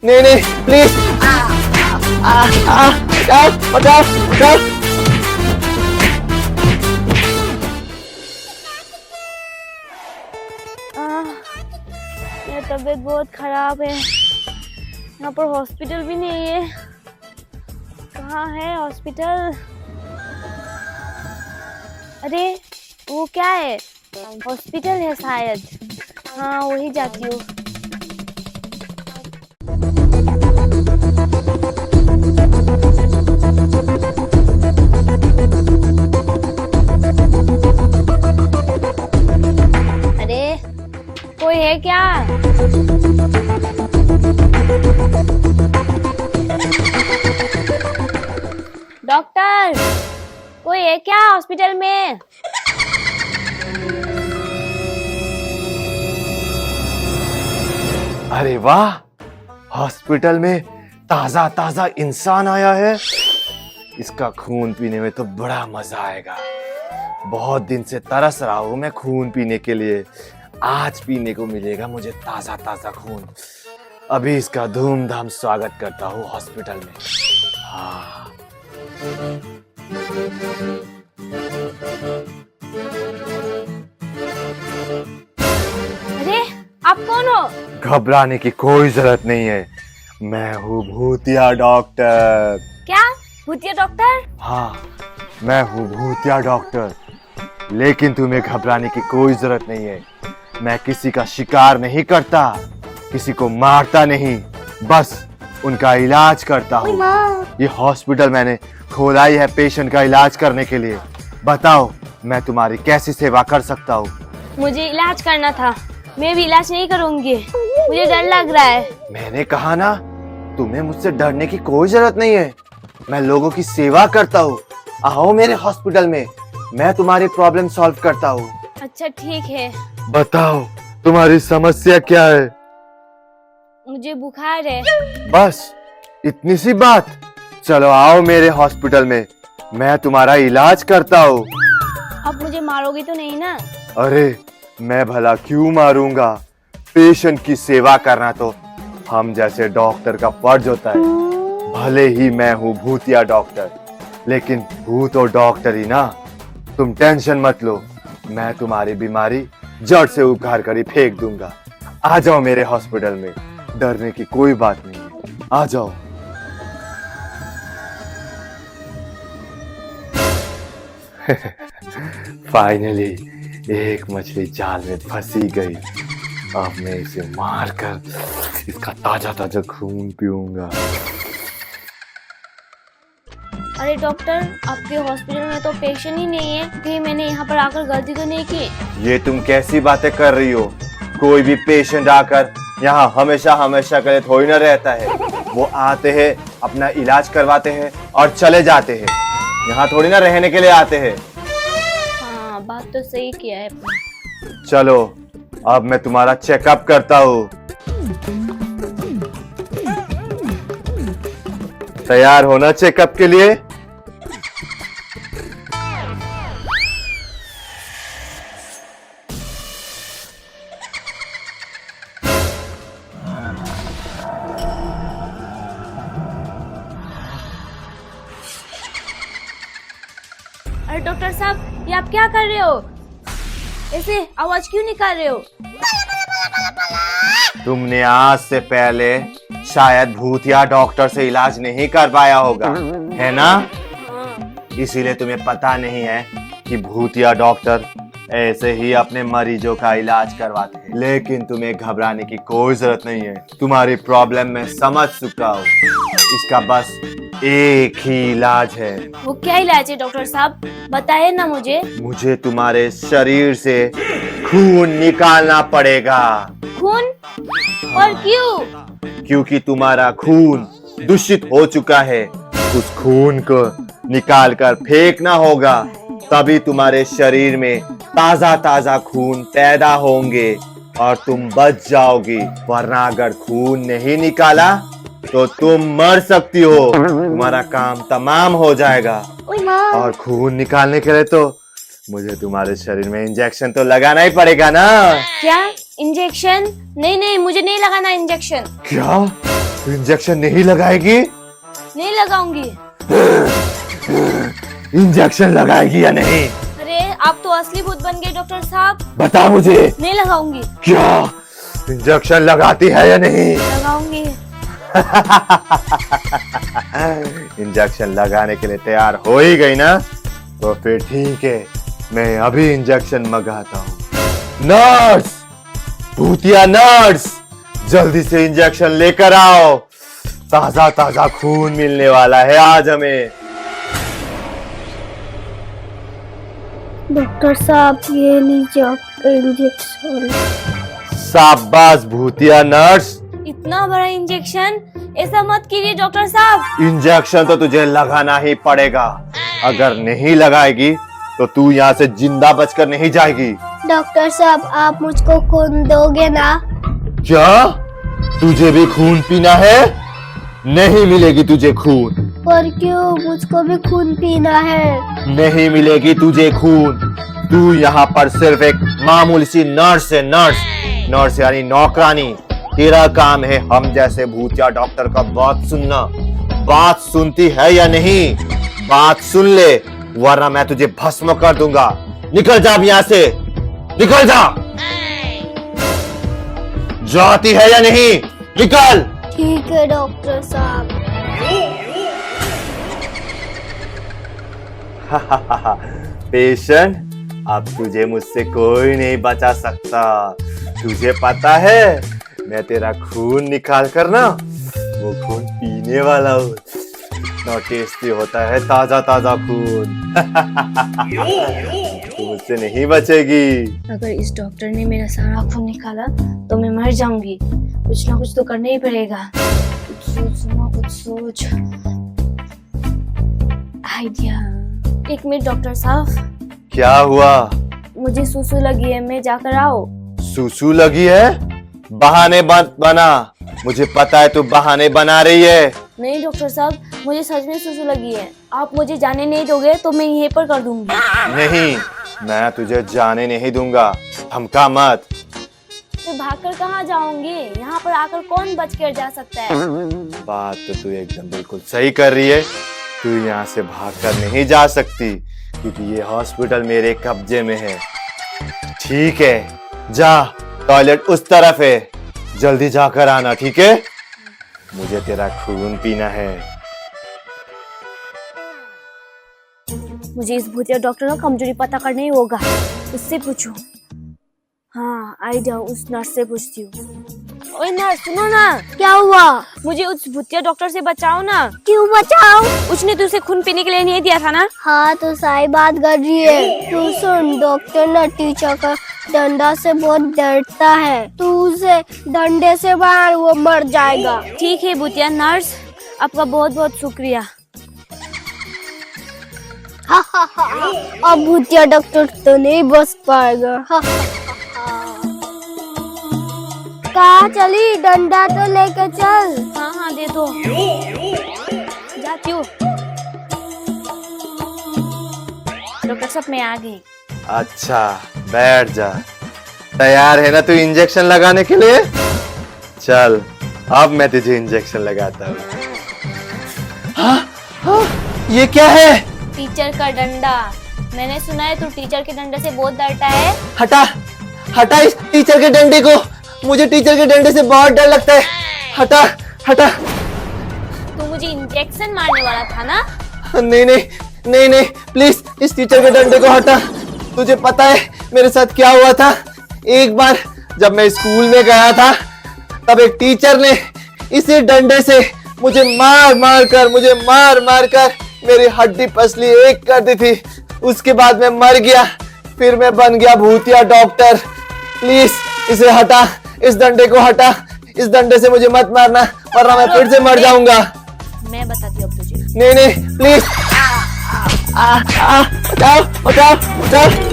नहीं नहीं प्लीज, बचाओ बचाओ। मेरी तबीयत बहुत खराब है। यहाँ पर हॉस्पिटल भी नहीं है। कहाँ है हॉस्पिटल? अरे वो क्या है? हॉस्पिटल है शायद। हाँ वही जाती हूँ। अरे कोई है क्या? डॉक्टर कोई है क्या हॉस्पिटल में? अरे वाह, हॉस्पिटल में ताजा ताजा इंसान आया है। इसका खून पीने में तो बड़ा मजा आएगा। बहुत दिन से तरस रहा हूं मैं खून पीने के लिए। आज पीने को मिलेगा मुझे ताजा ताजा खून। अभी इसका धूमधाम स्वागत करता हूँ हॉस्पिटल में। हाँ। अरे आप कौन हो? घबराने की कोई जरूरत नहीं है। मैं हूँ भूतिया डॉक्टर। क्या भूतिया डॉक्टर? हाँ, मैं हूँ भूतिया डॉक्टर। लेकिन तुम्हें घबराने की कोई जरूरत नहीं है। मैं किसी का शिकार नहीं करता, किसी को मारता नहीं, बस उनका इलाज करता हूँ। ये हॉस्पिटल मैंने खोला ही है पेशेंट का इलाज करने के लिए। बताओ मैं तुम्हारी कैसी सेवा कर सकता हूँ? मुझे इलाज करना था। मैं भी इलाज नहीं करूंगी, मुझे डर लग रहा है। मैंने कहा ना, तुम्हें मुझसे डरने की कोई जरूरत नहीं है। मैं लोगों की सेवा करता हूँ। आओ मेरे हॉस्पिटल में, मैं तुम्हारी प्रॉब्लम सॉल्व करता हूँ। अच्छा ठीक है। बताओ तुम्हारी समस्या क्या है? मुझे बुखार है। बस इतनी सी बात? चलो आओ मेरे हॉस्पिटल में, मैं तुम्हारा इलाज करता हूँ। अब मुझे मारोगे तो नहीं ना? अरे मैं भला क्यों मारूंगा? पेशेंट की सेवा करना तो हम जैसे डॉक्टर का फर्ज होता है। भले ही मैं हूँ भूतिया डॉक्टर, लेकिन भूत और डॉक्टर ही ना। तुम टेंशन मत लो, मैं तुम्हारी बीमारी जड़ से उखाड़ कर ही फेंक दूंगा। आ जाओ मेरे हॉस्पिटल में, डरने की कोई बात नहीं है। आ जाओ। फाइनली एक मछली जाल में फंसी गई। अब मैं इसे मारकर इसका ताजा ताजा खून पीऊंगा। अरे डॉक्टर, आपके हॉस्पिटल में तो पेशेंट ही नहीं है। कहीं मैंने यहाँ पर आकर गलती तो नहीं की? ये तुम कैसी बातें कर रही हो? कोई भी पेशेंट आकर यहाँ हमेशा हमेशा के लिए थोड़ी ना रहता है। वो आते हैं, अपना इलाज करवाते हैं और चले जाते हैं। यहाँ थोड़ी ना रहने के लिए आते हैं। हाँ बात तो सही किया है। चलो अब मैं तुम्हारा चेकअप करता हूँ। तैयार होना चेकअप के लिए? अरे डॉक्टर साहब, ये आप क्या कर रहे हो? ऐसे आवाज क्यों निकाल रहे हो? तुमने आज से पहले शायद भूतिया डॉक्टर से इलाज नहीं कर पाया होगा, है ना? इसीलिए तुम्हें पता नहीं है कि भूतिया डॉक्टर ऐसे ही अपने मरीजों का इलाज करवाते हैं। लेकिन तुम्हें घबराने की कोई जरूरत नहीं है। तुम्हारी प्रॉब्लम मैं समझ चुका हूँ। इसका बस एक ही इलाज है। वो क्या इलाज है डॉक्टर साहब? बताइए ना मुझे। मुझे तुम्हारे शरीर से खून निकालना पड़ेगा। खून? और क्यों? क्योंकि तुम्हारा खून दूषित हो चुका है। उस खून को निकाल कर फेंकना होगा, तभी तुम्हारे शरीर में ताजा ताजा खून पैदा होंगे और तुम बच जाओगी। वरना अगर खून नहीं निकाला तो तुम मर सकती हो। तुम्हारा काम तमाम हो जाएगा। और खून निकालने के लिए तो मुझे तुम्हारे शरीर में इंजेक्शन तो लगाना ही पड़ेगा ना। क्या इंजेक्शन? नहीं नहीं, मुझे नहीं लगाना इंजेक्शन। क्या तू इंजेक्शन नहीं लगाएगी? नहीं लगाऊंगी। इंजेक्शन लगाएगी या नहीं? अरे आप तो असली भूत बन गए डॉक्टर साहब। बता मुझे। नहीं लगाऊंगी। क्या इंजेक्शन लगाती है या नहीं? लगाऊंगी। इंजेक्शन लगाने के लिए तैयार हो ही गई ना, तो फिर ठीक है, मैं अभी इंजेक्शन मंगाता हूँ। नर्स, भूतिया नर्स, जल्दी से इंजेक्शन लेकर आओ। ताजा ताजा खून मिलने वाला है आज हमें। डॉक्टर साहब ये लीजिए आपका इंजेक्शन। शाबाश भूतिया नर्स। इतना बड़ा इंजेक्शन? ऐसा मत कीजिए डॉक्टर साहब। इंजेक्शन तो तुझे लगाना ही पड़ेगा, अगर नहीं लगाएगी तो तू यहाँ से जिंदा बचकर नहीं जाएगी। डॉक्टर साहब आप मुझको खून दोगे ना? क्या तुझे भी खून पीना है? नहीं मिलेगी तुझे खून। पर क्यों? मुझको भी खून पीना है। नहीं मिलेगी तुझे खून। तू यहाँ पर सिर्फ एक मामूली सी नर्स है। नर्स यानी नौकरानी। तेरा काम है हम जैसे भूतिया डॉक्टर का बात सुनना। बात सुनती है या नहीं? बात सुन ले, वरना मैं तुझे भस्म कर दूंगा। निकल जा यहाँ से, निकल जा। जाती है या नहीं? निकल। ठीक है डॉक्टर साहब। पेशेंट, अब तुझे मुझसे कोई नहीं बचा सकता। तुझे पता है मैं तेरा खून निकाल कर ना वो खून पीने वाला हूँ। इतना टेस्टी होता है ताजा ताजा खून। तू मुझसे नहीं बचेगी। अगर इस डॉक्टर ने मेरा सारा खून निकाला तो मैं मर जाऊंगी। कुछ ना कुछ तो करना ही पड़ेगा। कुछ सोच। आइडिया। एक मिनट डॉक्टर साहब। क्या हुआ? मुझे सुसु लगी है, मैं जाकर आओ। सुसु लगी है? बहाने मत बना, मुझे पता है तू बहाने बना रही है। नहीं डॉक्टर साहब, मुझे सच में सुसु लगी है। आप मुझे जाने नहीं दोगे तो मैं यहीं पर कर दूंगी। नहीं, मैं तुझे जाने नहीं दूंगा। धमका मत। मैं भागकर कहाँ जाऊंगी? यहाँ पर आकर कौन बच कर जा सकता है? बात तो तू एकदम बिल्कुल सही कर रही है। तू यहाँ से भागकर नहीं जा सकती, क्योंकि ये हॉस्पिटल मेरे कब्जे में है। ठीक है, जा, टॉयलेट उस तरफ है, जल्दी जाकर आना, ठीक है? मुझे तेरा खून पीना है। मुझे इस भूतिया डॉक्टर का कमजोरी पता करना ही होगा। उससे पूछूं। हाँ आइडिया, उस नर्स से पूछती हूँ। ओए नर्स सुनो ना। क्या हुआ? मुझे उस भूतिया डॉक्टर से बचाओ ना। क्यों बचाओ? उसने तुझे खून पीने के लिए नहीं दिया था ना? हाँ तो सही बात कर रही है। तू सुन, डॉक्टर ना टीचर का डंडा से बहुत डरता है। तू उसे डंडे से मार, वो मर जाएगा। ठीक है भूतिया नर्स, आपका बहुत बहुत शुक्रिया। अब भूतिया डॉक्टर तो नहीं बच पाएगा। कहाँ चली? डंडा तो लेके चल। हाँ हाँ दे दो। जाती हूँ। डॉक्टर साहब मैं आ गई। अच्छा बैठ जा। तैयार है ना तू इंजेक्शन लगाने के लिए? चल अब मैं तुझे इंजेक्शन लगाता हूँ। ये क्या है? टीचर का डंडा। मैंने सुना है तू टीचर के डंडे से बहुत डरता है। हटा हटा इस टीचर के डंडे को। मुझे टीचर के डंडे से बहुत डर लगता है। हटा हटा। तू मुझे इंजेक्शन मारने वाला था ना? नहीं नहीं नहीं नहीं, प्लीज इस टीचर के डंडे को हटा। तुझे पता है मेरे साथ क्या हुआ था? एक बार जब मैं स्कूल में गया था, तब एक टीचर ने इसी डंडे से मुझे मार मार कर मेरी हड्डी पसली एक कर दी थी। उसके बाद मैं मर गया, फिर मैं बन गया भूतिया डॉक्टर। प्लीज इसे हटा, इस डंडे को हटा। इस डंडे से मुझे मत मारना, वरना मैं फिर से मर जाऊंगा। मैं बताती हूँ अब तुझे। नहीं नहीं प्लीज। बचाओ बचाओ बचाओ।